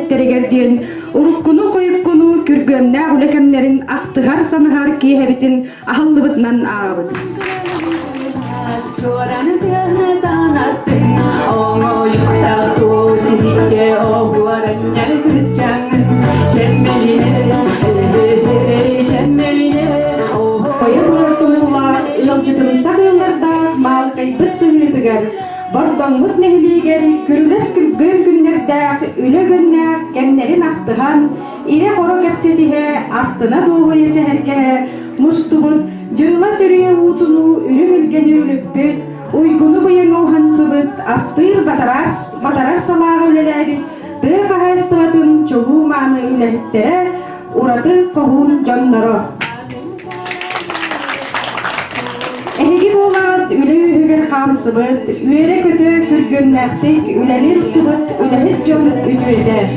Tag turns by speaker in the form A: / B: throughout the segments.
A: etteriger diyen urukkunu koyukkunu kürgönne ulekemlerin aktıgar sanıhar ki hebitin ahıllıbıtnan ağabıt. Koyu tururtumulla yolcudumsa yıllarda mal kaybıt sığırdıgar. Bordonluk nehliger, kürüles kürgön günlerde, üle günler, kemlerin aktıhan, ire koro kepsetihe, astına doğu yeseherke, mustubut, cırıla sürüye utunu, ülüm ülgeni ülüppüt, uygunu bıyın ohan sıvıt, astır batarar salağı üleleri, dır kahayıstıvatın çoğu manı ülehittere, uradı kohun canları. Ehegi boğaz üle ühüger kam sıvıt, üere kötü kürgönlektik, ülenir sıvıt, ülehit canlık üdüede.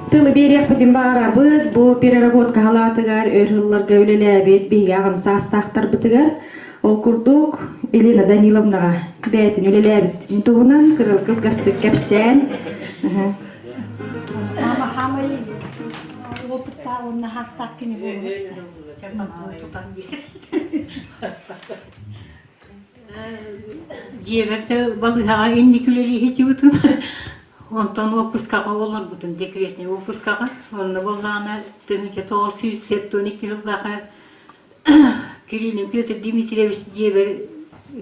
A: Тылы берек бітін бағара бұд, бұл переработка халатыгар, өрхылларға өлеләбет, бейге ағымса астақтар бітігар, ол күрдік Елена Даниловнаға бәтін өлеләбет. Тұғынан кырыл кылгастық кәпсән.
B: Ama hamile опытта онна хастак кини болду. Чаман тутан
C: Жеберте балыга инни күлели хитибутун. Ondan opuskaga olur bütün dekretini opuskaga. Onunla bollağına tığınca 972 yıldağı Kirillin Pyotr Dimitrievich diye bir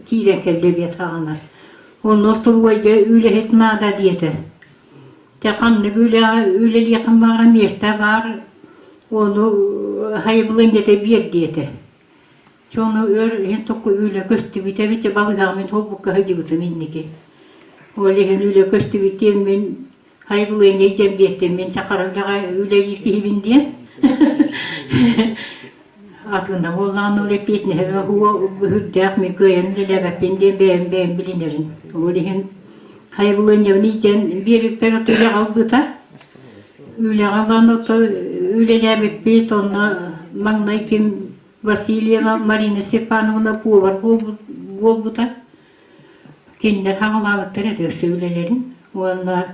C: kiren kelde bir tağına. Onun ostolvayda öyle etmada diyete. Tekanlı öyle yakın bağıra meste var. Onu hayıbılınca da bir diyete. Çoğunu hem toku öyle köstü bite balığımın topukka hacı butum inniki. Öyle öyle köstü bitem ben hayıbılınca cembiyetim ben çakarablağa öyle yirkihibin diye. Atından olan öyle pitne heve huva hüddak mi köyem lelebepinde ben bilinerim. Öyle hayıbılınca niçen bir perotoya aldıta. Öyle alan öyle lebep bit onunla Magnay kim Vasilyeva Marina Stepanovna Povar Volbuta. Kinler havalavıktır ediyor söylelerin. Onlar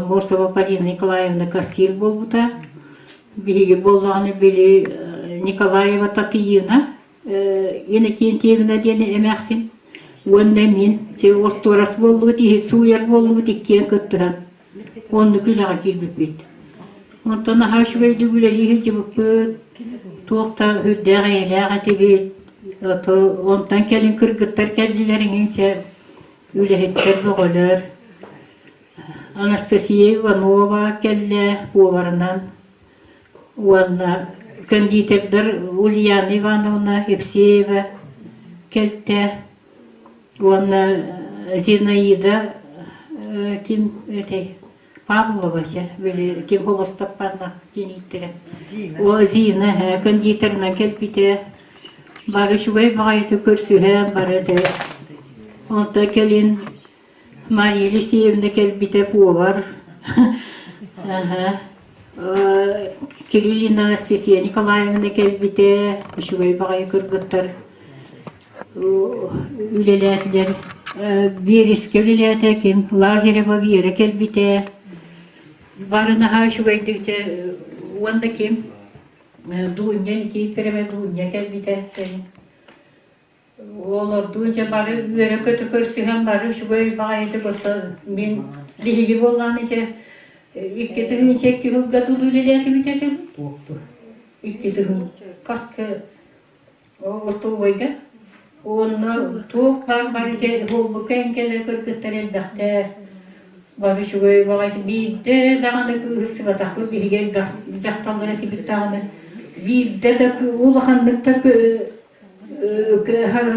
C: Morsova Parina Nikolayevna Kasir Volbuta. Bir bollağını biri Nikolayeva Tatiyina. Yine Kentiyevna diyene emeksin. Onunla min. Ostoras Volbuti, Hitsuyer Volbuti kiyen kıttıhan. Onu külağa kilbip bit. Ondan haşveydi güleri hicibip tuğta hüddəğə eləğə tibit. Ondan kelin kırgıtlar keldilerin ince ülehetler boğulur. Anastasia Ivanova kelle boğvarından. Onunla kanditerler Ulyana Ivanovna Evseyeva kelte. Onunla Zinaida kim ötey? Pavlova böyle kim holostapanla yenittire. O Zina kanditerna kelpite. Barı şubay bağaytı kürsühe barıdı. Onda kelin Maria Eliseyevna kelpite povar. Kirillin Anastasia Nikolayevna kelpite şubay bağayı kırgıttar. Üleletler. Biris kelilete kim Lazareva Vira kelpite. Barına haşuvaydıkça onda kim? Dunya iki pereme dunya kelbite. Onlar dunya barı böyle kötü körsühen barı şu böyle bağıydı kosta ben dihi gibi olan ise iki tığın çekti hıbda tululeleti biterim. İki tığın kaskı ostolvayga. Onlar tuğlar barı ise bu kenkeler kırkıtlar elbette. Barı şu böyle bağıydı bir de dağında hırsı bataklı bir gel cahtallara tibit dağında. Bir de ulahandıkta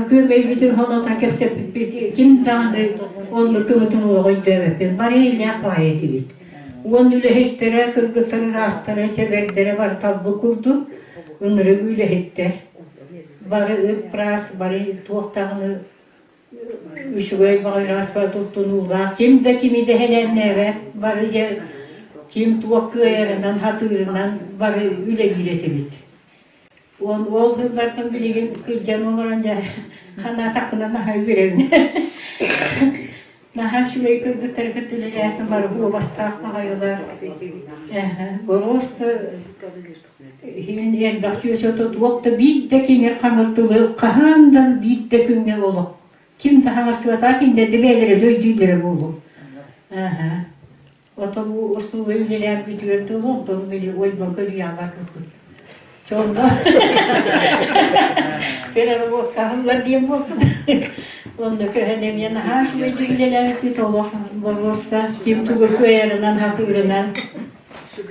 C: kömey bütün halata kepsep kim dağında onu kıvıtın olaydı evet. Barı ile yapayeti bit. Onu lehittere kırgıtları rastlara çeverdere var tablo kurdu. Onları öyle hitter. bari öpras, bari tuğtağını üşügey bağır asfalt tuttuğunu kim de kimi de helenne ve bari kim tuğ kıyarından, hatırından bari üle giretimit. Ol hızlardan bilgin kılcan olanca hana takına naha verevne. Naha şurayı kırdı terkit üle gelsin bari bu bastak nahayılar. Gorosta hin yer bakıyorsa da tuğda bir de kine kanırtılı kahandan bir de künge olur. Kim daha sıvata kim de divelere döydüğülere bulur. O da bu usul evliler bitiyordu oldu böyle oy bakır yağlar. Çoğunda. Pero bu kahımlar diyeyim bu. Onda köhenem yana ha şu evliler bitiyordu. Barosta kim tuğur koyarından hatırından.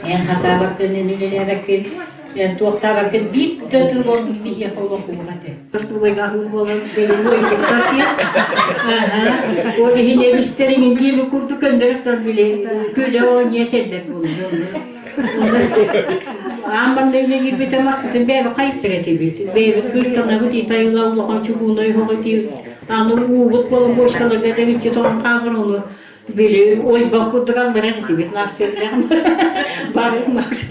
C: En hata bakın evliler bakın. En tuğta bakın bir de tuğur bir şey olur kumate. Usul kahım olur böyle oy bakır ya. O hine misterin diye bir kurdu gönderekten bile köle o niyet eder bunu. Amman ne gibi temas bütün bebe kayıt tereti bebe kıstana bu detaylar Allah'ın çubuğuna yoğurdu. Anı bu kolun boş kalır da demiş ki tamam kalır onu. Böyle oy banko duranlar etti bit nasıllar. Barınmaz.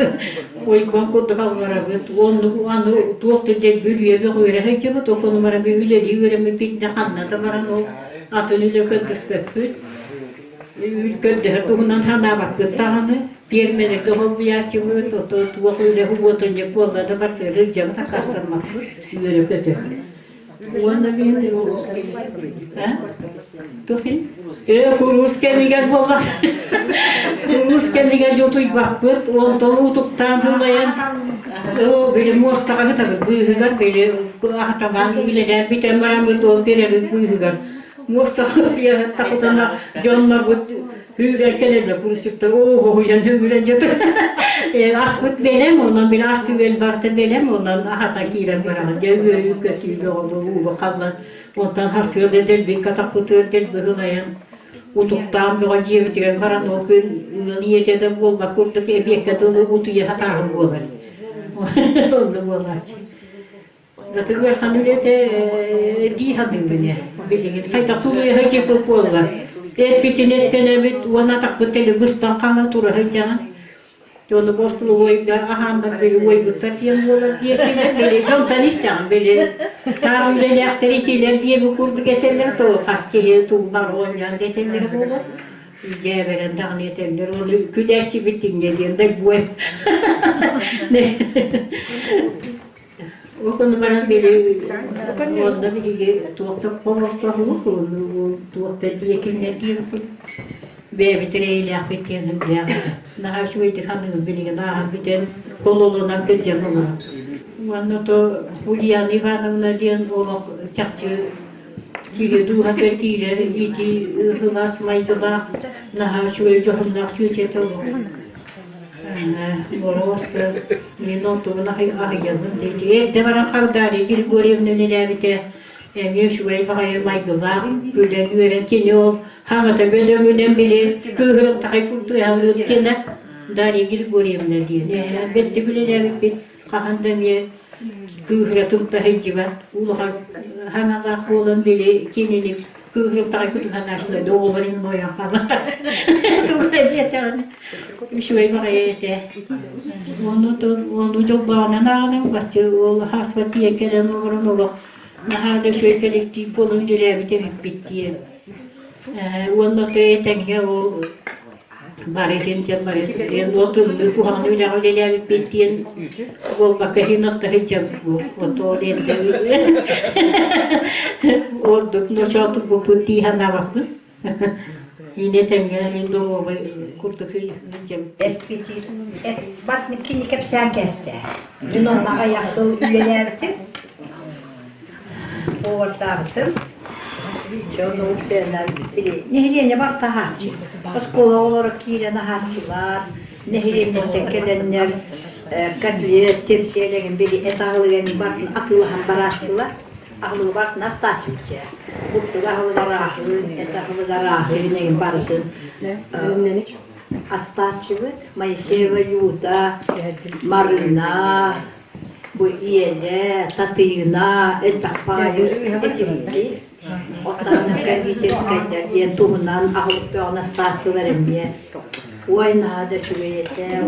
C: Oy banko duranlar bit onu anı tuğte de gülüye bir öyle hiç mi to numara bir öyle diyor mi pek ne kanna da varan o atını ile kötüspeküt. Ülkede tuğundan hana bakıp tanı bir melek de hol biyaçı bu to öyle hubotunca bolla da bartı cam takaslanmak öyle kötü. Onda bir ha? Tofi? Kurus kemigen bolla. Kurus kemigen jotuy bakıp o to utuktan dolayan o böyle mostağa tabii bu hügar böyle ahtagan bile bir temaram bu to gelen bu hügar. Mustafa diye takutana canlar bu hüyler kelebler kuruşuklar ooo yan hüyler askut belem ondan bir asüvel vardı belem ondan ahata kiren beraber devre kötü oldu bu kallar ondan hasıyor del bir katak kutur del bıhılayan utuktan bir acı bitiren varan o gün niyete de olma kurduk ebiyeke dolu utuya hatarım olur oldu bu Gatı hanule de di hadimine bilin kayta tuğya hacı popolla epitinetten bit wana takbetele bustan kana tura hacana onu bostulu oyga ahandan böyle oy butartiyan bolar diye şeyler böyle jontan istan böyle tağüle yakteritiler diye bu kurdu getirler to kaskeye tu baronyan detenler bolar Ceberen dağın yeterler onu külerçi bittince diyen bu o konu bana böyle onda bir tuğta pomorta hukuk tuğta diye kimler diye be bitireyle akbetiyenim diye daha şu iti hanım bilgi daha biten kololuna kıracağım onu onu to Hulyan Ivanovna diyen o çakçı ki duha pertiler iti hılas maydılar daha şu johnlar şu şeyde Morosta minuto na hayyan dedi. Devaran kardari Grigoryev nelebite Meşuay bakay maygılar gülen veren ki o hangata bölümünden bile kıhırım takay kurtu yavru kene dari Grigoryev ne diye. Betti bile bir kahanda bir kıhıratım tahicivat uluha hangalar olan bile kenini kıhırım takay kurtu hanaşla doğuların noyan falan. Doğru yeterli. Meşuay bakay ete. Onu çok bağlanan başçı ol hasbatiye kelen oran olur. Nahada şöyle kolektif olunca bir bitti. Onu da etenge o baritin baritin. En oturdu bu hanıyla öyle bitti. O bakayım hatta hiç bu foto dente. Orada noşatı bu putti hana bakın. Yine tenge doğru kurtu hiç.
B: Et bitis, et basni kinik hep sen kesti. Dün onlara yakıl üyelerdi. Oğurlardım. Çoğunu ukseyenler bili. Nehriyene bak da harçı. Oskola olarak yine harçılar. Nehriyene tekelenler, katliye tepkiyelerin bili et ağlıların barkın akılhan baraşçılar. Ağlığı barkın hasta açıkça. Kutlu ağlığı rahlı, et ağlığı rahlı neyin barkın. Astachivit, Maiseva Yuda, Marina, bu iyele, tatıyına, elbakbayı, ekibili. Otlarını kendiceskeyler, yen tuğundan ahılıp bir ona saçı veremeye. Oyna da şüveyete,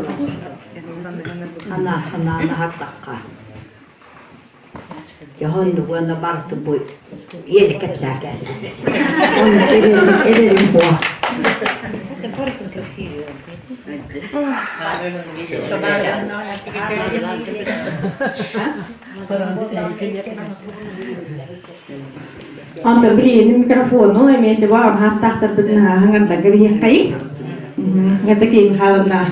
B: ana hartakka. Yahan duğuna barıtı bu, yeli kepser gelsin. Onu ederim bu.
A: Anda beliin mikrofonu emece bağım hastahtar bidin hanganda gibi yakayım. Ngada kim halına.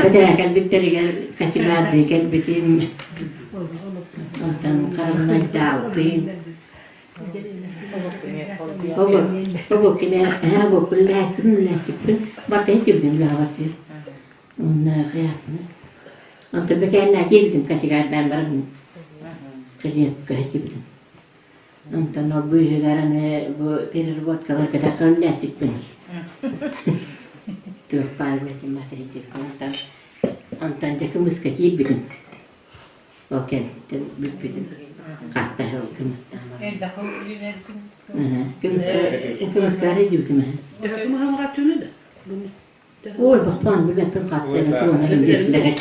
D: Betereken bitterigen kasigardiken bitim ondan karnına dağıtayım. Baba kile bu kullatın latifin bakayım dedim ya vakti. Ondan hayatını. Ondan bekenler geldim kasigardan barın. Kıyıp kaçıptım. Ondan o büyülerini bu terir vodkalar kadar kullattık. Tuh parmesan masih itu, antan cekumus kecil bikin, oke, dan bikin kasta hal kemus tamam. Kemus kari juga mah. Oh, bahkan bukan pun kasta itu orang Indonesia.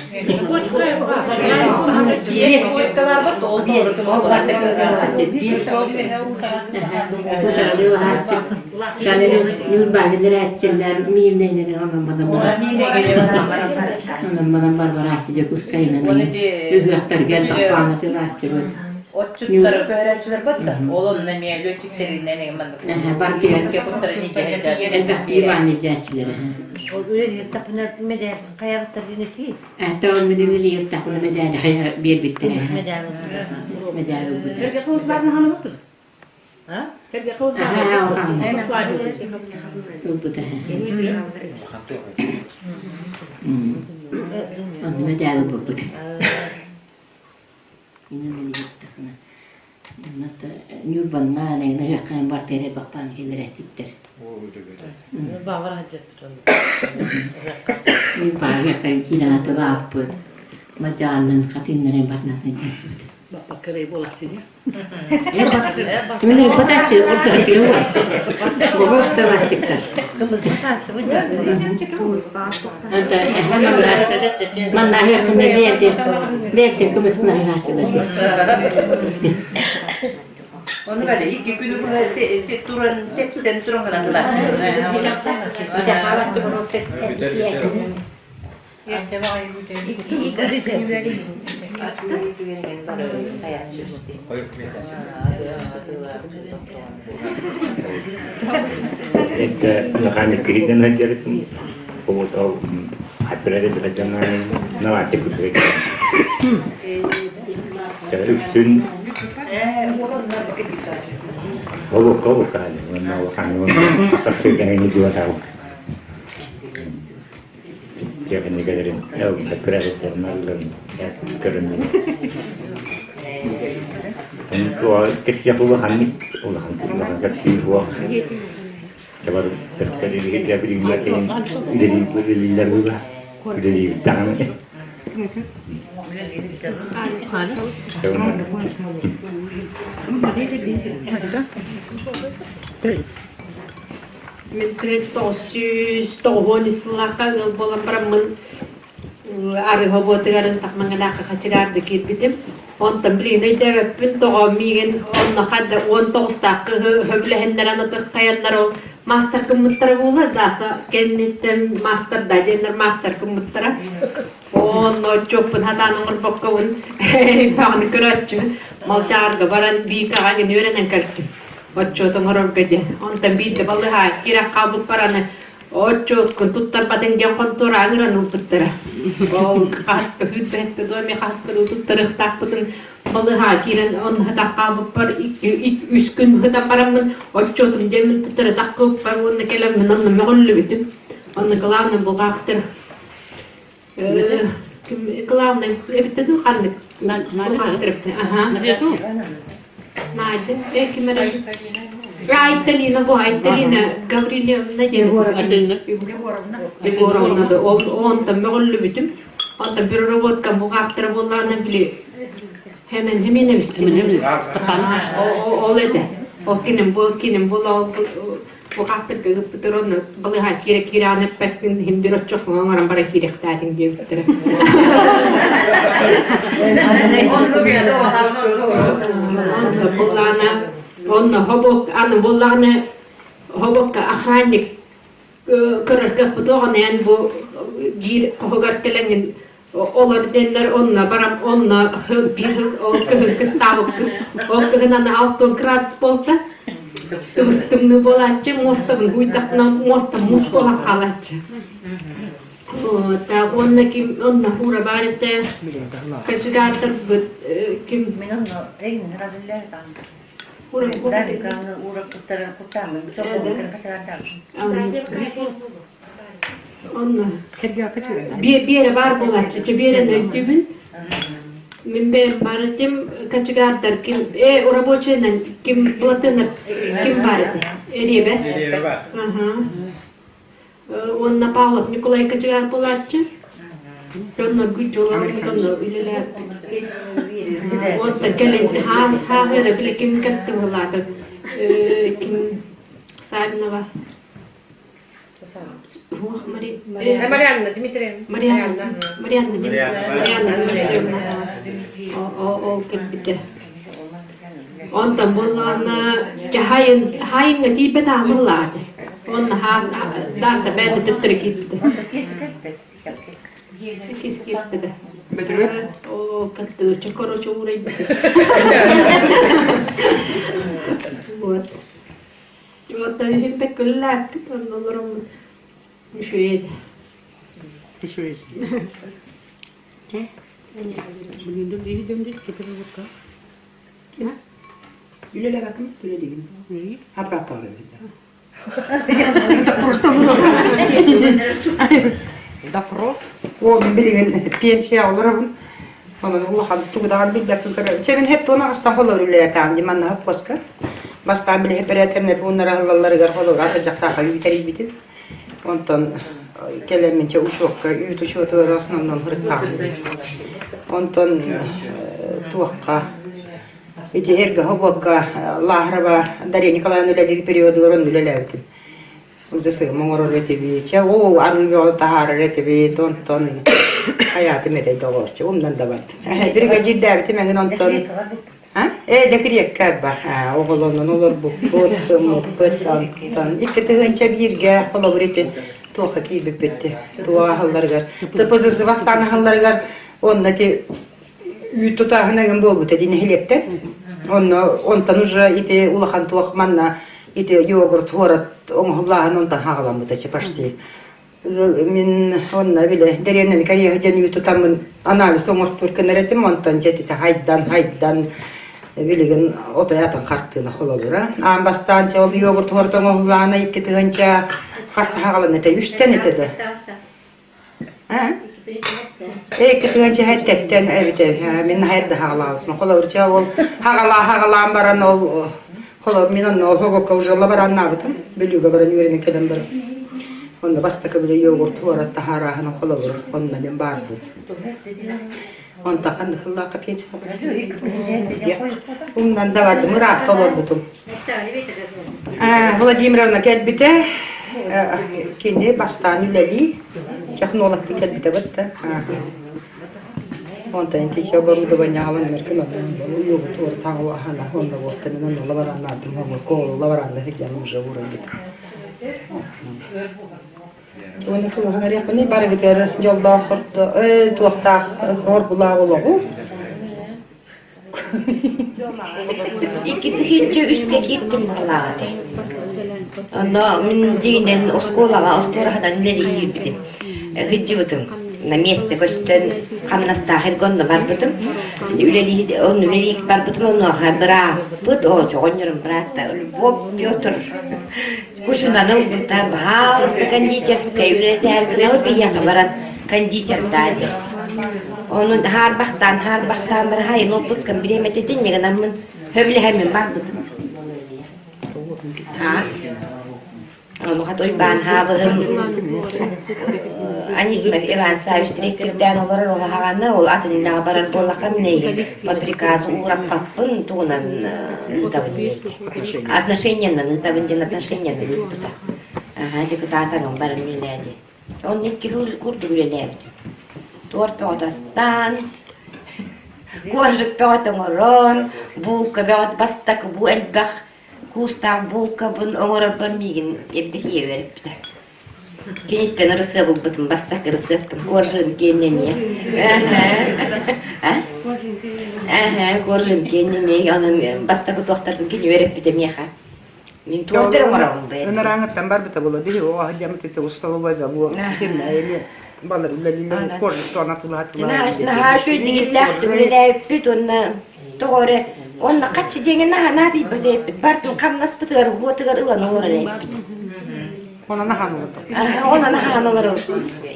D: Kalau nyur bagi derajatlar mimlerini anlamadım. Anlamadım barbarası cekus kaynan. Ühüaktar gel bakpanası rastçı.
E: Otçukları öğrenciler battı. Oğlum ne miye göçükleri ne mandık.
D: Barki
E: Yapıtları nikahı.
D: elbette iman edecekleri.
B: O öyle yırtakına mede kayalıklar yönetiyor.
D: Tahun menilili yurtakunu medali haya bir bitti.
B: Medal
D: Medali bu.
C: Sergi kılıçlarını hanım otur.
B: Ha?
C: Sergi
D: Aha,
C: kılıçlarını.
D: o hanım.
C: Aynen.
D: Bu da. Onu medali bu. İnanın yurtakunu. Nata nyurbanna ne yakın bartere bakpan gelir ettikler.
E: Bağır hacet.
D: Nyurba yakın kirana tabaput. Macanan katinlerin barnatın tehcüt.
C: Bak kırayı bulaşıyor.
D: Kimin patacı orta çıkıyor. Babas tabaktıklar. Anta hemen manna yakın verdi kımısına rahatsızladı.
E: Onu böyle iki günü buraya duran tepsiden duran kadar.
F: Nakamit kehidupan aja itu, kamu tahu hampir ada terjemahan nama cukup baik. Jadi sun, kau kan, mana orang saksikan ini 2 tahun. Dia kan negarin, hampir ada terjemahan keren. Untuk kerja perubahan ni, orang kerja buah. Coba terkali dia beri makan, dia lilar juga, dia di tangan.
G: Menteri stohoni selaka bolam peramen ari hobo tegaran tak mengenak kacegar dikit bitim on tambli ne de pinto migen on nakada on tosta ke heblehen naran tak kayan naro master kemutra bula dasa kennitem master dajener master kemutra on no chopun hatan ngor bokkawun pan krach malchar gabaran bi ka ngin yeren kalti ocho tongoror gaje on tambi de balha kira kabut parane ocho kun tuttar paten jam kontor angra no tuttara o kas ka hüttes ka do mi kas ka do tuttar tak paten balha kiran on hata kabut par ik üskün hata paramın ocho tun jam tuttar tak ko par on kelam nan me gollu bitim on kalan bulgaktır Главное, это ну канны. Ага. Надя, кимера. Айталина, Айталина, Гаврилевна, Егоровна, да, он там мегаллубитим. Он там переработка бухгалтера была на били. Хемин вистин. Ол это. Окинем была бухгалтер кегептерон балыга кире аны пәттин химдирот чок аңаран бара кирехтәдин диптер. Он хобок аны болланы хобокка охранник көрөргө бутоган эн бу бир когар келеңин олар денлер онна барам онна бир көгөн кыстабып ол көгөнан алтын градус болду. Тустымны болачы мостабын уйдакна моста мус бола калачы. Та онна хура барыты качыгартыр ким
B: Minun ei radille kan.
G: хура
B: Radikaalinen uura kuttaren kuttaaminen, mutta on
G: онна бире бар болачы бире нөйтүмүн мен барытым качыгартыр ким рабочийнен ким блатыныр ким барыты эребе онна Павлов Николай качыгар болачы Тонна гүчолар тонна илелер. Вот келен хагыр биле ким катты булады. Ким Сарнова.
H: Марианна Дмитриевна.
G: Марианна Дмитриевна. О кепте. Он там булана хайын типе тамылады. Он хас даса беде тетрекипте. Кискипте. О катты чакоро чурай. Вот. Вот я пекла, он норм. Швед.
D: Швед. Bugün de iyi döndük çıkarırka.
G: Kime?
E: Ylellä vaikka nyt tuli niin. Hapapalve.
I: Допрос. О, мен билген пенсия алырмын. Оны улахан тугдаган билбек көрөм. Чебен хеп тона астан холор үлетам ди манна поска. Бастан биле операторне буннара халларыгар холор ата жактага үйтери битип. Онтон келеменче учокка үйт учотор основном хырыкка. Онтон туакка эти эрга хобокка лахраба Дарья Николаевна ледир периоду рон үлелебит. Uzası mongor retibi, çe o arıyor tahar retibi, ton hayatı mede doğurçu, umdan da var. Bir gece derdi men onton, ha? Dekriye karba, oğlunun olur bu, ton. İki tığınca birge, kolaboriti, tuha ki bitti, tuha hallargar. Tıpızı vastana hallargar, onna ti ütutahına gün bol bu dedi nehletten. Ondan уже ite ulahan tuha manna. Ite yogurt horat oңғылағын онтан хағаламы да почти. Мен онна биле деренен карьега жан ютутамын анализ оңорт туркен эретим онтан жетите хайдан билеген отаятын карттыны холобура. Амбастан ол йогурт хорат оңғылағына икки тыгынча каста хағалан эте үштен этеди. Икки тыгынча хаттеттен эбите мен хайрда хағалабын. Холобурча ол хағалаан баран ол Холо минон ол хогокка уже лабаран набытым. Билюга баран юрени келем бар. Онда бастака биле йогурт хорат тахарахын холобур. Онда мен барбы. Онда ханды хыллака пенсия бар. Умдан да барды мурат толор бутум. Владимировна келбите. Кенде бастан үлели. Жақын олакты келбите бытты. Онда интише оборудование алын меркен адам. Йогурт хорат тагылахана. Онда болты мен онда лабаран набытым. Кол лабаран да хеджам уже урын бит. Оны туган ряпны барыгытер жолда хорду. Туакта хор була болгу.
J: İki tığınca üstte gittim halade. Onda min dinen oskolaga ostoradan ileri girdim. Hıcıvdım. На месте көстөн камнастахын гонно барбытым. Үлели барбытым оны бра бут о чогоньрым брата Львов Пётр. Кушундан ылбыта баалысты кондитерская үлелер грел бияга барат кондитер дали. Onun harbaktan bir hayın opuskan bir emet edin ya namın höble hemen bardı. As. Onu kat oy ban havım. Anismev Ivan Savich direktörden olur ola hagana ol atınla barar bolakam ney. Paprikaz урап паппын тугунан отношения Ага, депутатаның барын үлеләді. Он некке күрді үлеләді. Торт пәғатастан, коржық пәғатын орон, булка пәғат бастақ bu әлбәқ, кустақ булка бұн оңырыр білмеген ебдік еверіпті. Кенеттен ұрысы бұл бұтын бастақ ұрысыптым, коржығын кеннеме. Коржығын кеннеме, оның бастақы тоқтардың кен еверіпті меха. Min tuotere moravun be.
I: Ena rangattan barbeta bola bihi o hajamte te ustalo da bu kirna ele balar ulali kor tona tulat.
J: Na şu digillah tule pitun tore onna kaçı denge na di bade bartun kamnas pıtır bu tıgar ulan orale.
I: Ona nahan oldu.
J: Ona nahan olur.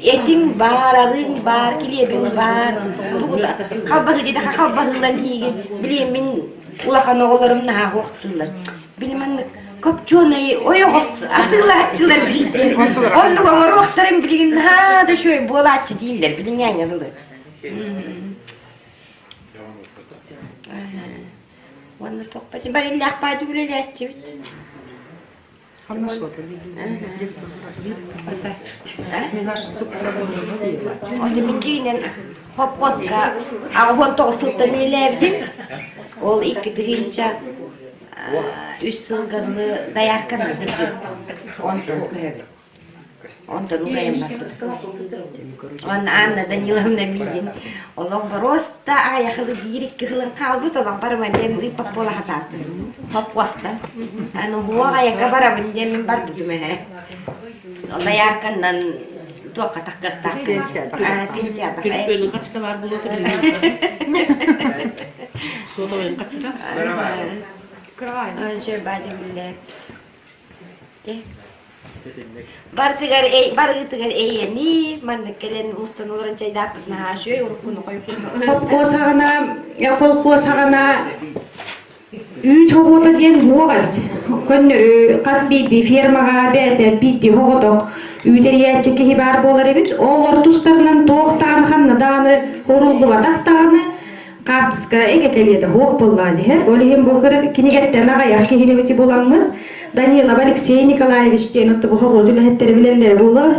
J: Etin bar, arın bar, kilebin bar. Duda kalbahı dedi kalbahılan higi. Bileyim min ulakan oğullarım naha hoqtular. Bilmem Kopçonayı oyogos atılacılar dedi. Onlar ortaklarım bilgin ha da şöyle bolatçı değiller bilin yanılır. Onu tokpacı bari illa paydı güleletçi.
I: Hamnas oldu.
J: Onu mincinin hopkoska ağın toğsultan ilebdim. Ol iki gıyınca 3 yılgınlı dayakkanı dedi. Ondan köhöp. Ondan urayım baktım. Onun Anna Danilovna bilin. Olan barosta ayaklı bir iki yılın kaldı da barmadan ipak bola hatattı. Hop vasta. Anu huwa ayakka barabın demin barbudu mehe. O dayakkandan tuğa takırtak. Pensiya tak.
D: Benim kaçta var bu lokada. Soda benim kaçta?
J: Önce bade bile. De. Barıtıgar eyeni, mandakelen ustan olan çay dapat na haşoy, urukunu koyup.
A: Kolpoos hagana üt hogota diyen huogat. Könnerü kasbi bir firmaga bete bitti hogotok. Üteriyatçı hibar bolar ebit. Oğlar tustarlan toğtan hanna dağını horuldu vatak Kartiska egekeliyete hoğ bolladı her. Öyle hem bu kırı kinigetten ağayak kehinemeti bolanmır. Daniel Alexey Nikolaevich diyen otta bu hoğuduyla hetleri bilenleri bolar.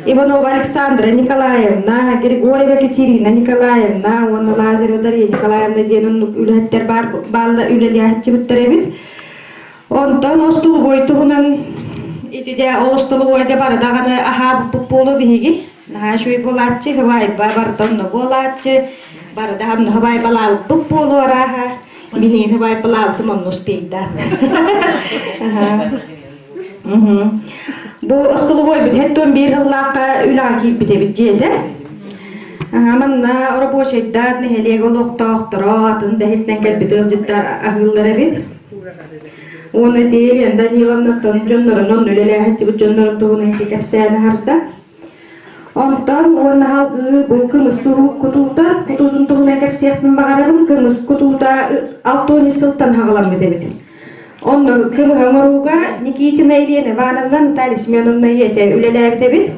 A: Ivanova Alexandra Nikolaevna, Grigorieva Katerina Nikolaevna, Ona Lazareva Darya Nikolaevna diyen onun ületter balda üleliyahetçi bitterebit. Ondan ostulu boytuğunun de ostulu boyda baradağını aha bolu bihigi. Nah, şuy bolatçı havay bardan bolatçı bardan havay balav bolu araha binin havay balav tamam nospeyda. Bu ostulu boy bit hetton bir hıllaqa ülaki bitebit jede. Manna oroboşeddar neheliye golok toqtara da hetten kelbit ılcıttar ahıllara bit. Onu diye yandan yılanlıktan jonların ölele hacı jonların toğunu tekepsene harda. Ondan onu halkı bu kırmızı kutuda, kutudun toğuna kersiyatın bağırabın kırmızı kutuda 6-10 yıldan hağılan bedebit. Onu kırmızı hamaruga Nikitina Ilyana Ivanovna Talismanovna yete ölele bedebit.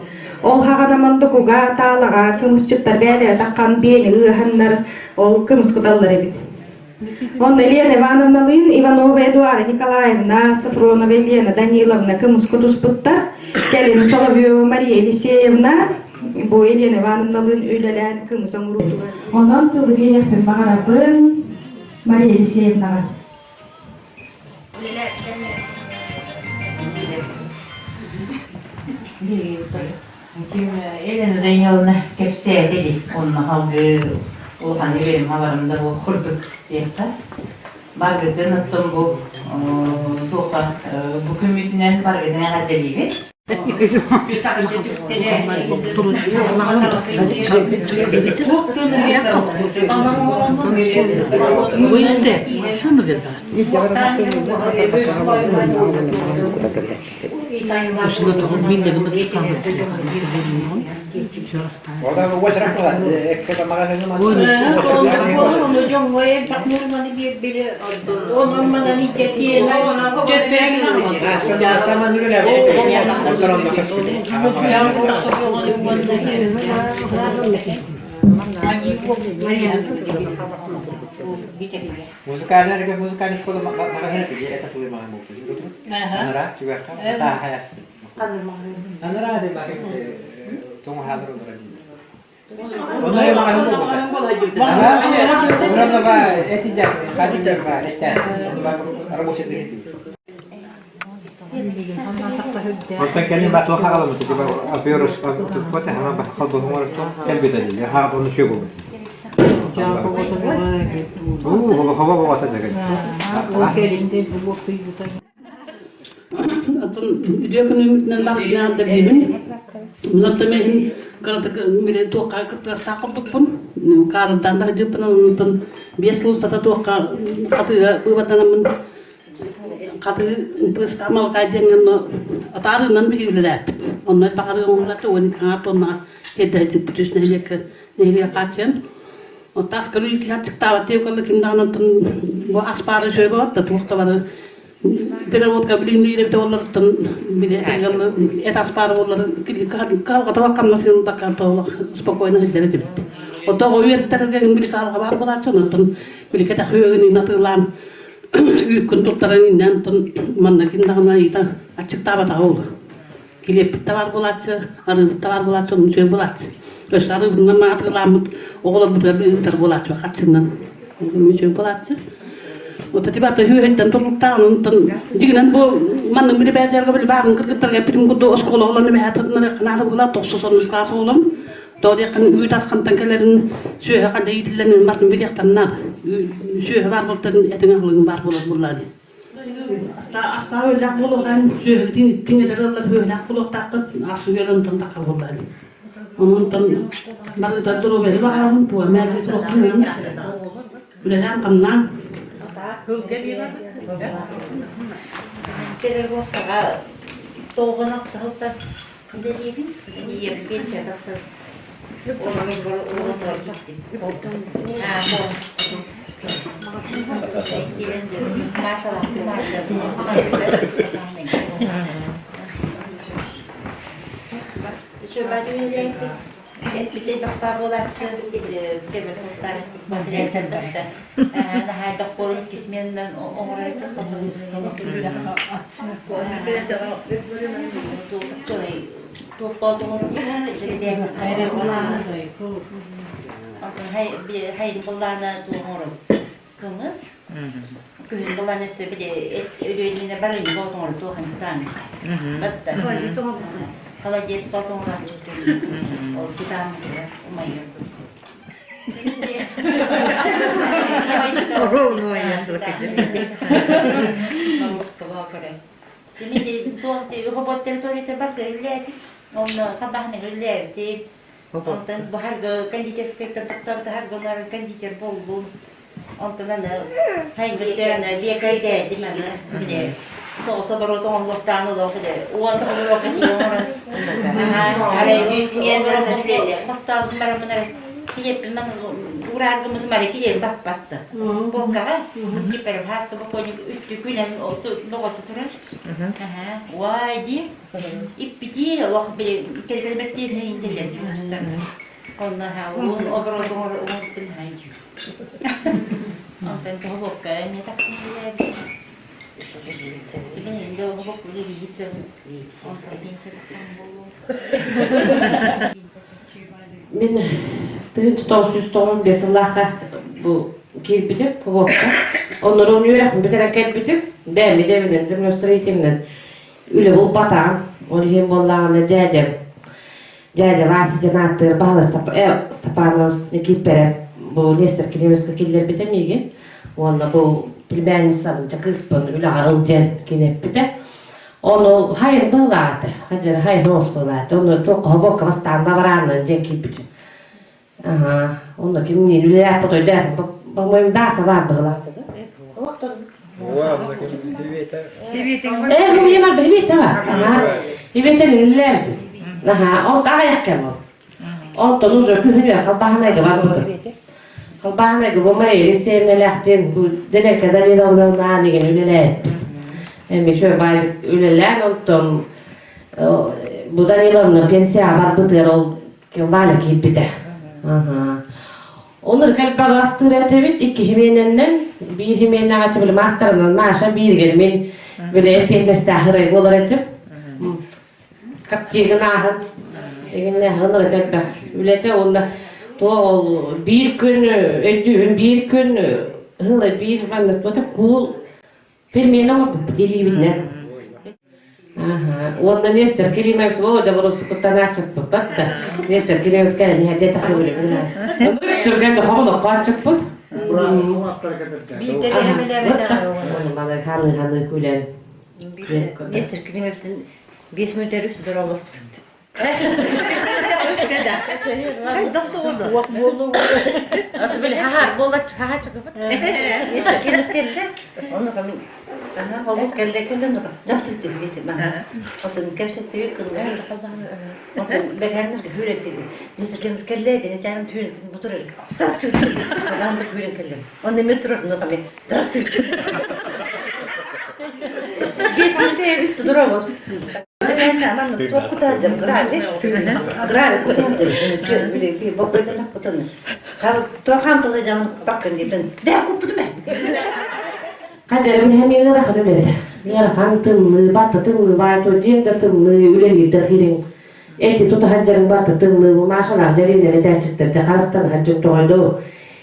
A: Ol hağanamandı kuga tağlağa kırmızı çıttar beyler takkan beyni ığhanlar ol kırmızı kudallar ebit. Onu Ilyana Ivanovna'lıyın Ivanova Eduara Nikolaevna Safronova Ilyana Danilovna kırmızı kutus puttar. Gelin Solovyova Maria Eliseyevna bu Ilyana Ivanovna'lıyın ölelen kırmızı hamaruga. Ondan turu gelektim bağırabın Maria Eliseyevna'ga.
K: Elini Danilovna kepseye dedi. Onun halkı Ulhan benim havarımda bu kurduk diye. Margaret'in attım bu toka bu kümütünden Margaret'in hadeliği.
F: Oradan bu boş rakılar. Ekkede magazini
B: Onu jongoya takmurmanı bir bile onun bana nice diye
E: Ya sama dulu lah. Musikalnya juga musikalnya sekolah makanya dia kata tulis makan buku. Anara juga kan tak hayas. Anara ada pakai tunggu hadir berarti. Onları makan buku. Orang apa? Etijaz, kaji berapa? Etijaz. Rebus itu. Ortak kendi batu hakalı mı? Tiba yapıyoruz. Kuat hemen bak kaldı numara tuh. Gel bir tane. Ya ha bunu şey bu. Hava hava atar da.
C: Atın diyorken bak ya da bilin. Bunlar da men kada mire to ka ka sta ko pun kar dan da je pen biasa sta to ka kata buatan men kata pertama kaya dengan atar nan bi lelat onnai pakar ngom la to wani ka to na hedda je putus na lek ne ya kachen otas kalu ikhat ta te ko lekin dan ton bo aspara shoy bo ta to ta bar pero wot ka bilin ni to wala ton bi de gal et aspara wala ki ka ka ta kam na sin ta ka to spokojno hedda je o to o yer tar ga bi ka ka bar bola ton ton bi ka ta hoyo ni na to lam kun tuttaran innan ton mannakin dagna ita acik taba tahu kilip tawar bolatsa ar tawar bolatsa mun sey bolatsa terus ar ngan ma at lamut ogola butar bi tar bolatsa khatsinnan mun sey bolatsa o tati bata hu heddan to tawn ton jignan bo man mi be ter ga bi baam kër tar ga pitim ko do skolo lo ni be hatat na khana la bola to so son ka so lam to de kan utas kan tankalen sey ha kan de len mat mi de tan na sey ha bar botan etanga lo bar bola bolani asta la bolo kan sey tin de la la bolo takat asu yelan tan takal bolani onun tan bar ta do be ba han to me de to ni udah kan kan
B: Pero waktu toga nak tahu tak jadi ni dia biasa tak sah. Orang yang orang tak jadi. Ah, bon. Masalah. Coba dulu yang kita dapat bola kita sultan madrasah kita. Nah, ada poin kismin dan orang itu tu potong jadi dia ada bola. Hai bola na tu orang kemas. Kemudian bola na seperti ini na baru ni potong orang tu hantar. Betul. Kalau dia potong orang itu, oh kita umayah. Oh no ya tu kita. Vamos ke bawah pada. Jadi tuh robot itu kita pakai lihat, kabah ni lihat. Jadi ontan baharga kandicer sekitar doktor baharga ngar kandicer bolu. Ontan ada, hai betul ada dia kerja di mana? Dia. So baru tu orang doktor tu dia. Uang tu orang kerja. Ada bisnian berapa dia? Pasta mana dia memang urang tu mari dia bapak. Boga, kita perhas tu pokoknya itu kuliah tu lokal tu terus. Wah dia, ipiti Allah beri kerja betul ni jadi. Kalau nak orang tu orang tu haji. Orang tu boga ni tak boleh. Jadi ni dia boga boleh hijau. Orang biasa tak boleh.
D: Мен тыгынчы 915 ыллаакка бул кирпитип повопка. Онорун үйрөкмүн бетерен келбитип, бэми дебинен землеустроительнен үлө болуп батаган. Оны кем боллаганы дядя Вася жанаттыр баала Степановс Никипере бул Нестерки немеске келдер битемиги. Онда бул племянницанын кызпын үлага ылден кинеппите. Onu hayır bıladı, hayır hayır nos bıladı. Onu toku boka vastaan tavaranın denki Aha, onu kim ni lüle yaptı da. Bak dasa var bıladı. Vakti Hüviyemar hüviyete var. Hüviyetenin üllerdi. Orta ayak kemal. Orta ucu kühünüyor, kalbahanaydı var burada. Kalbahanaydı bu mayeli sevine lehtin, bu dele kadar yedavdan nanigen üleler. Hem şöyle baylık üleler, ondan bu da yılanla pensiya var bıdır ol, baylık yiyip bir de. Onları kalpa bastırıyor tebit, iki himenenden, bir himenden açı böyle masterından maaşa bir gelin. Ben böyle epeytnes tahırayı olur ettim. Kapçıgın ahın. Eginle onları kalpa. Ülete onda doğal bir gün ödüğün, bir gün hılı bir vanlık böyle kul. Permeyen olur bu deli binler. Onda neyse kelimemiz o da burası kuttan açık bu batta. Neyse kelimemiz geldi hadi takip edelim. Türkiye'de hamur kaçık bu.
B: Bir de hemeler
D: Bana hanı kulen.
B: Neyse kelimemizin 5 minutlar üstüdür olur. Üstüde. Hay doktor oldu. Vak bolu.
D: Atı böyle ha bolla çıkıp.
B: Neyse kelimesi onu kami Havuk geldi kendin nasıl dedi bana. Otun kevsetti bir kıldı. Otun beğenir ki hüret dedi. Neyse kemiz kelleydi ne tane hüret bu durur. Nasıl dedi. Ben de hüret kellim. Onu metro no kami. Nasıl dedi. Geçmişte üstü duramaz. Ben aman çok kutardım grave. Grave kutardım. Böyle bir bakıyordum kutardım. Toğam kalacağım bakın dedim. Ne kuptu ben?
D: Kaderim hem yere rakı öyle. Yere kan tımlı, battı tımlı, vay to cevde tımlı, üleli de tirin. Eti tutu haccarın battı tımlı, maşallah celinleri de çıktı. Cakastan haccar toydu.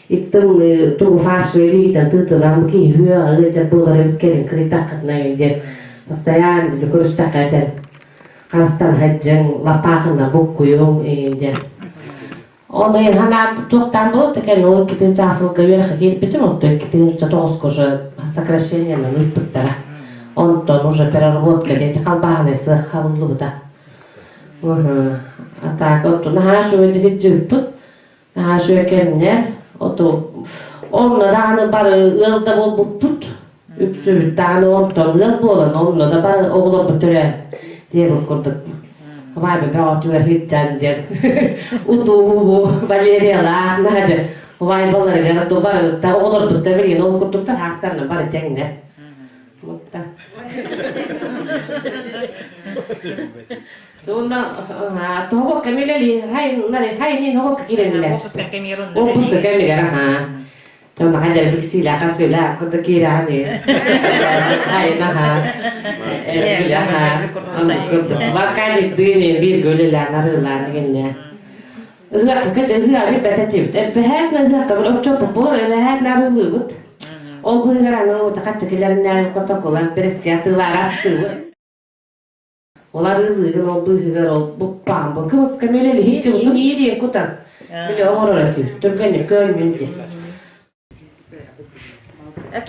D: İttimli, tuğu farşı eliyden tıtılan ki hüya alacak buğları kelin kri takatna yönde. Pastayan dili kurus takaten. Kastan haccarın lapakına bukuyum yönde. Onu en hana tuhtan bu tekel o kitin çasıl kıyır hakir bitim o kitin çatos koşa сокращение на нутпыттара. Онтон уже переработка дети kalbahanesi havlu bu da. Atak otu naha şöyle hiciput. Naha şöyle kemner. Otu onunla da hani bari ılda bol buput. Üpsü tane onton ıl bolan onunla da bari oğlar bütören diye bakırdık. Vay be ben otular hiccan diye. Utu bu Valeriyalar nade. Vay baları yaratı bari da oğlar bütören ol kurduktan hastanın bari tengler. Mutta. Sonra tohok kemileli hay nin hok kiremiler. Opus kemiler ha. Sonra hajar bilsila kasula kudu kirani. Hay nah. Bila ha. Kudu bakali dini bir göleler narılar genne. Hırak kıcı hırak bir betetip. Behet ne hırak kabul okçop bu behet narılı but. Ol bu hırak o takatçıkilerin nerede kotakolan pereskiyatı astı. Olar ızıgın oldu hıgar ol bu pambu kımız kameleli hiç utum iyiliğin kutan. Bile omor oratıyor. Türkçe köymünce.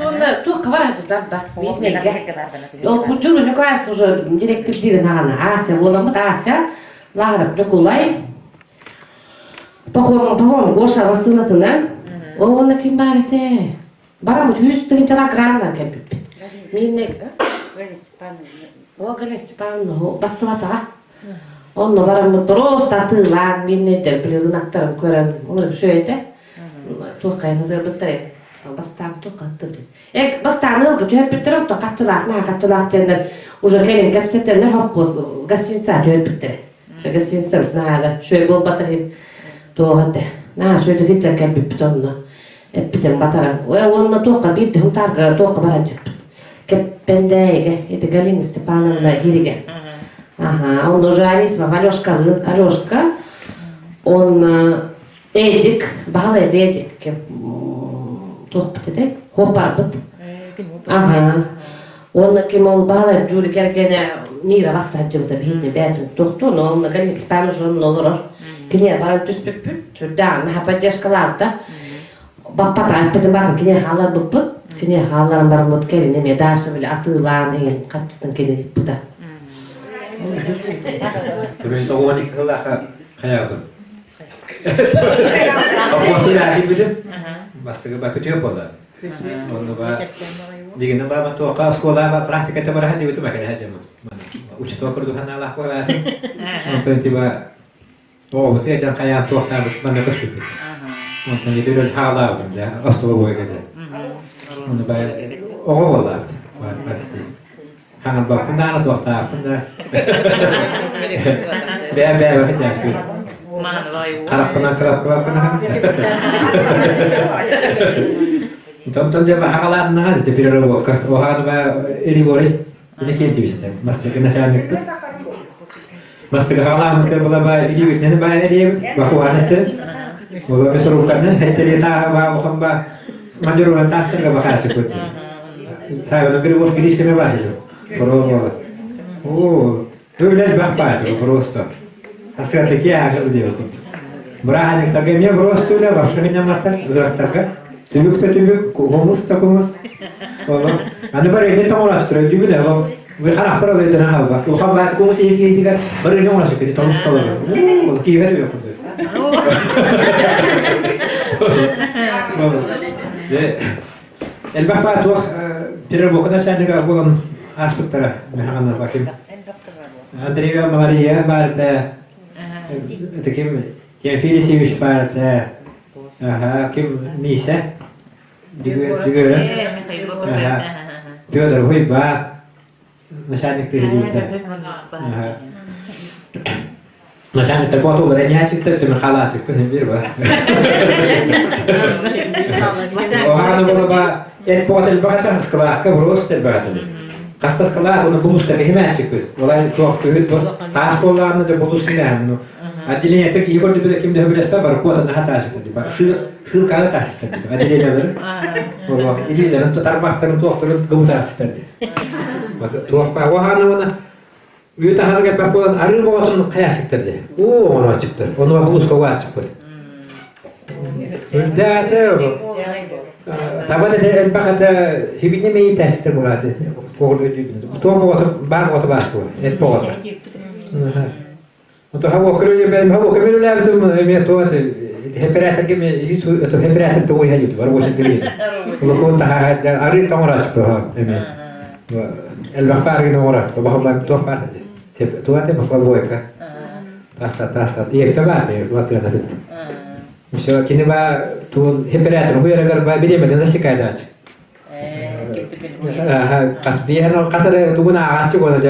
D: Onda tuh kavar hacı baba. Bitnege. Ol bu cümle ne kadar sonra direktif dirin hana. Asya olamı Asya. Laharap ne kolay. Bakon goşa rasılatından. O ona kim barete. Baramut hüstün çalak randan kepip. Minne. O gale Stepano basılata. Onunla varamut prosta atılan minne de biliyordun aktarım kören. Onu şöyle. Tuğkayın zırbıttare. Bastan tuğkattı. Bastan ılgı hep bittirim tuğkatçılar. Ne katçılar diyenler. Uca gelin kapsetenler hoppos. Gastinsa hep bittere. Şöyle gastinsa ne şöyle bol batırayım. Tuğhatte. Ne şöyle gidecek hep bitti onunla. Hep bittim bataran. Onunla tuğka bitti. Hum targa tuğka baracık. Pendega, это Галина Степановна Гирига. Ага, он уже Анисма, Алёшка, он Эдик, Балет Эдик, тухпытыды, хопарбыт. Ага, он кем ол Балет Джури Кергене Нира Вассаджылды бейне бәтін тухту, но он Галина Степановна он олырыр. Кене баран түспеппүт, түрдан, наха поддержкаларды. Баппата айтпытын барын кене халар бұппыт. Kini halan baramut kelin eme darsa bile atılan en kaçtan kene buda.
E: Turun toğumanik kılaka kayaldım. Apostol ahir bidim. Bastı bakıtıyor pola. Onu ba Digin baba tuoqa sekolah praktika tabarah di itu makan aja mah. Ucap tuh perlu hana lah kau lah. Untuk tiba, oh betul jangan kayak tuoqa mana kesulit. Untuk itu udah halal tuh, dah asal boleh kerja. Untuk bayar, oh lah, pasti. Hangat bapa pun dah tuoqa pun dah. Biar kerja sih. Kerap pernah. Tonton dia bakalan nah aja pira robo ka wahan ba ini boleh ini kinti bisa mas kena syanik mas tagalan ke bala ba ini witnya ba ini ba ko anet bala mesurukan hari tadi ta ba ko ba manjuru lantas terga ba ka cikut saya ba gede bos gidis kena ba itu bro oh tu lihat ba pa itu prosto asal tekia agak dia ko berahan yang tagemnya prosto lah ba shenya mata gerak taga Tübük, komus. Valla. Hani böyle ne tam uğraştırıyor gibi de ama ve karar para verdi ne hal bak. O kabahat komus iyi kan. Böyle ne uğraşıyor ki tam kalıyor. O ki veriyor kurdu. Ve elbette tuh bir bu kadar şey ne bulan aspektara mehana bakayım. Andrea Maria Barta. Tekim Tiafilimiş Barta. Aha, kim Misa? Digöre. Aha. Piotr Huyba. Начальник тыгылыта. Aha. Начальник такого то говоря, не асиктер, ты махалачик, ты не бирба. Охана было ба, я потел багатар скала, каброс тел багатар. Каста скала, он булуста кехимачик, вала тох тыгыт, тас полларны да булусинам, ну. Отделение так его тебе таким да билеспа баркота на хаташе тadi ба сыл кала таш тadi отделение бер вот иди да то тарбахтар то авторын гомутар тadi то па вахана вона юта хадага баколан ары болотун каяшык тadi о оны ачыктыр оны булуска ачыктыр да те табада те бахата хибине мей тастыр булаты когол өдү то болот бар болот башту эт болот Mutta havuokko minun lämmitys minä tuot heperätä kimi hitu että heperätä tuo ihan juttu varmaan se Mutta kun tähän että arit on oras paha emme. El vapari no oras paha olla tuo päätä. Se tuote mutta voika. Tästä ei päätä luotia nyt. Missä kini va tuo heperätä huira garba bidemme tänne sikaidats. Kas bihan kasare tuguna aatsi kola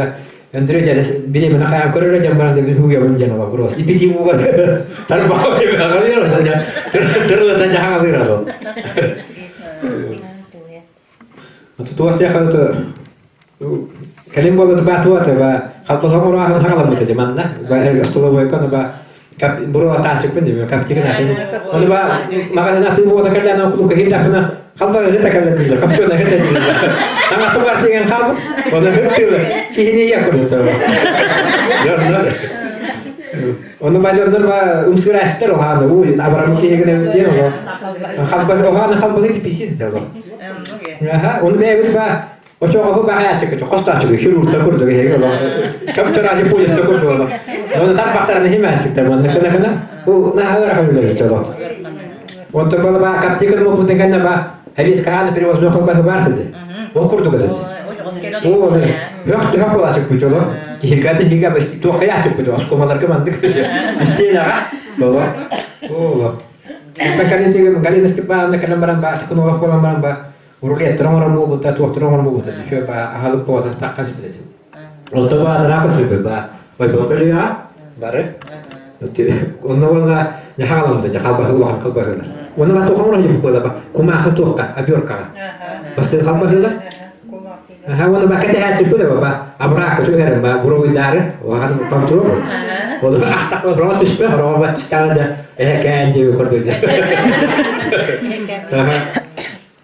E: Andrea jadi bini mana kaya korora jamban de huya menjana ba bros ipiti bukan tanpa be kali lah saja terus saja hang avira lo Atau tuas ya kalau tu kalim boleh tu batu atau ba kalau kamu orang hang lah betul zaman nah ba astola boy kan ba kap buru atas pun dia kap cikan asin kalau ba makan nanti buat kerja nak lu kehindak na kalau kita kerja tidak kap tu nak kerja tidak Tanga seperti yang kamu, orang betul. Kini ya kudu tahu. Benar. Orang belajar normal umsuras terus ada, abaran mungkin yang dia loh. Hal bagi pisih tahu. Ya, orang betul bah. Ojo aku bahaya cek, kosta cek, hirur takur tu kaya kalau. Kamu cara aja polis takur tu lah. Orang tak pakar ni hima cek teman, kena. Nah orang kamu lebih cerot. Untuk kalau kap cikan mau putingkan apa? Habis sekarang periwas dua kali bahasa saja. Okur juga tadi. Oh, nih. Hak lah cek pucuk loh. Hingga pasti tuh kayak cek pucuk. Aku malar ke mantik sih. Istilah, bawa. Oh, kita kali nasi pan, nak lembaran bah, cek nolak lembaran bah. Uruliat orang mau buat tuh orang mau buat. Siapa hal puas takkan seperti itu. Untuk bah ada apa sih bah? Baik kali ya, bare. Untuk bah nyahalam saja kalbah ulah kalbah lah. Untuk bah tuh kamu lagi buat apa? Kumah tuh kah, abiorka. Pasti kalbah lah. Hawana ba kete hat tuh ba abra ka tuh heran ba buru idare wa kan kontrol wa do asta ko rotus pe ro ba standa kan je ko do ja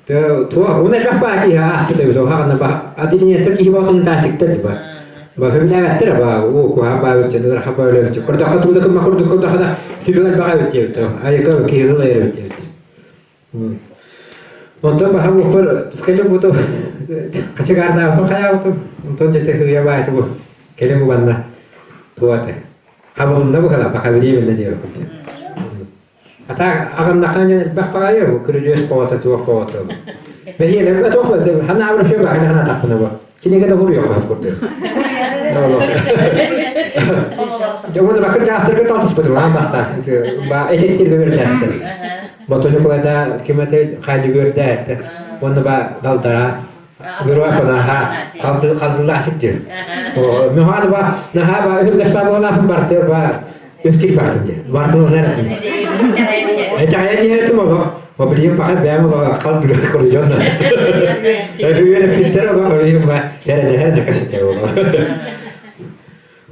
E: tuh una ka pa ki ha aspete do ha na ba adini ta ki ba tun ta tik ta ba hebla tera ba o ko ha ba je do ha ba le ko da ka tu da ma ko da ha si do ba ha je to ay ka ki hela ere je Untuk bahawa kalau butuh kecegaraan apa kaya itu untuk jadi kerja baik itu kalau bukan lah tua teh. Abang nak bukan apa kali dia benda jauh. Ata ağındakan gene bak bagaya bu kürücüs povata tuğ povata. Ve yine ben topladım. Hana avrup yok bakın hana takına bu. Kine kadar vuruyor kaf kurdu. Doğru. Onu bakın jastırga taltış budur ha basta. Ba etettir gördürsün. Botonu koyda kimete kaydı gördü etti. Onu ba daltara Gurwa pada ha kaldılar çıktı. O mühal ba naha ba hürges ba bola bartı ba üskil bartı. Bartı ne yaptı? Cahaya diye ettim o biliyor fakat ben o kaldılar koruyorlar. Öyle pinter o öyle ba her kaşıtı o.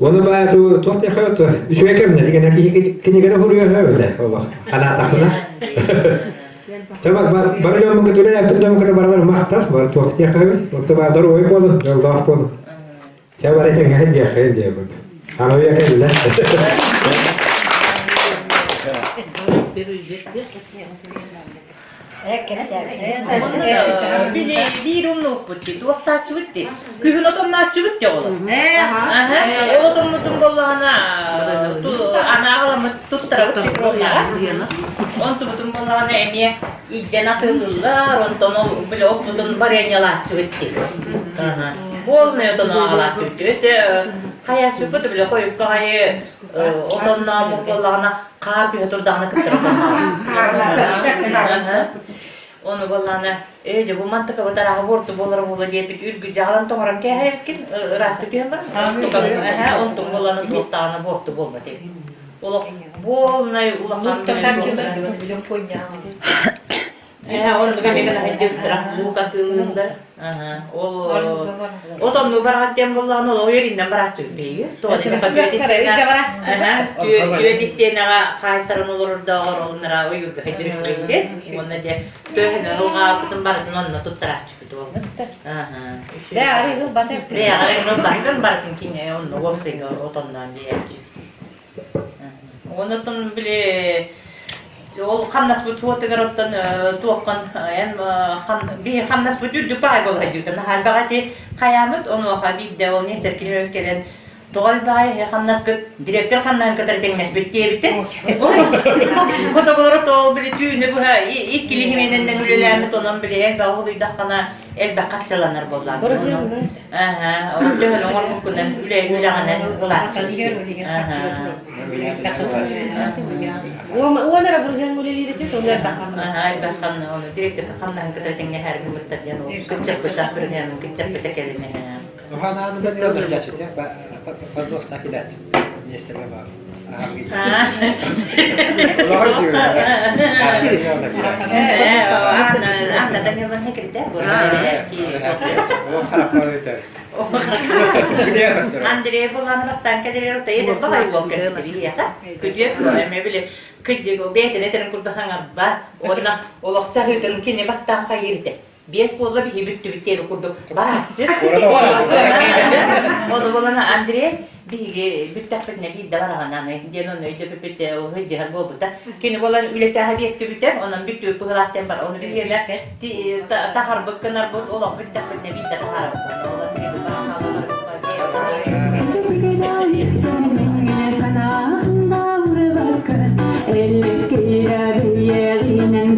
E: Onu ba tu tohte koydu. Şöyle kemne diye kini gene vuruyor öyle. Allah. Hala takına. Coba baru yang mengetulah yang tu dalam kata baru mahtas baru tu waktu kami waktu baru oi pun jauh pun. Coba ada yang aja kayak dia pun. Kalau ya kan lah.
K: Bir umluk butti, tuakta çubutti. Kühün otomna çubutti oğlum. Otomutun bollağına, ana ağlamı tuttara butti programlar. Ontumutun bollağına emiye idden atıldılar, ondan bile okudun barenyalar çubutti. Olmuyor da ağlar çubutti. Öse kaya çubutti bile koyup kayı otomna bollağına kar bir oturdağını kıttırıp onu bollağına öyle bu mantıka bu tarafa bortu bolar bola diyip ülgü jalan tomaran ke herkin rastı diyorlar. Ontum bollağını tuttağını bortu bolma deyip. Ola bolnay ulakan bilen koynya. Onu ben ne kadar hediye bu katılımda. O da mı bıraktım bollağını o yerinden bıraktı beyi. Düet isteyenlere kayıtların olur da onlara uyuyor hediye onu da töhne ruğa kutun barın onunla tuttarak çıktı oldu. Ve arayın bakın barın kine onu voksen otondan diye. Onu tun bile ol xamnas bu tuğatıgar ottan tuğakan en bir xamnas bu dürdü bağ bol hediyordan hal bağati kıyamet onu habib de ol ne serkiliyoruz gelen doğal bağ xamnas kı direktör xamnan kadar tennes bittiye bitti. Fotoğraf ol bile tüyünü bu ha ikili himenden ülelemet onun bile el bağ oluyor da kana el bağ kaçalanır bollar. O tüyün onun kunden üleleğanen bular.
J: Uwanara burjan mulili itu tu dah bakam.
K: Bakam onu direkt bakamdan kadar her gün mutlaka o küçük küçük bir yani küçük küçük eline.
E: Hana da da geçti ya. Ba dosta kidat. Neyse baba. Olay diyor. Ana da ne var ne kırdı? O harap var öyle. Andrei falan rastan kadar orta yedir baba yok dedi ya. Küçük ne bile küçük o beyte de terin kurdu hanga ba. Ona olakça hütün kine bastan kayırdı. Bies bolla bir hibüttü bitti kurdu. Baratçı. Onu bolana Andrei bir büttakıt ne bir de var ana ne diye onu öyle bir o hıcı hal bolda. Kine bolan üle çaha bies kübütte onun bütü pıhlattan var. Onu bilirler. Tahar bakınar bol olak büttakıt ne bir de tahar. Onu
L: sana davra bakar, elif kira bir yerinin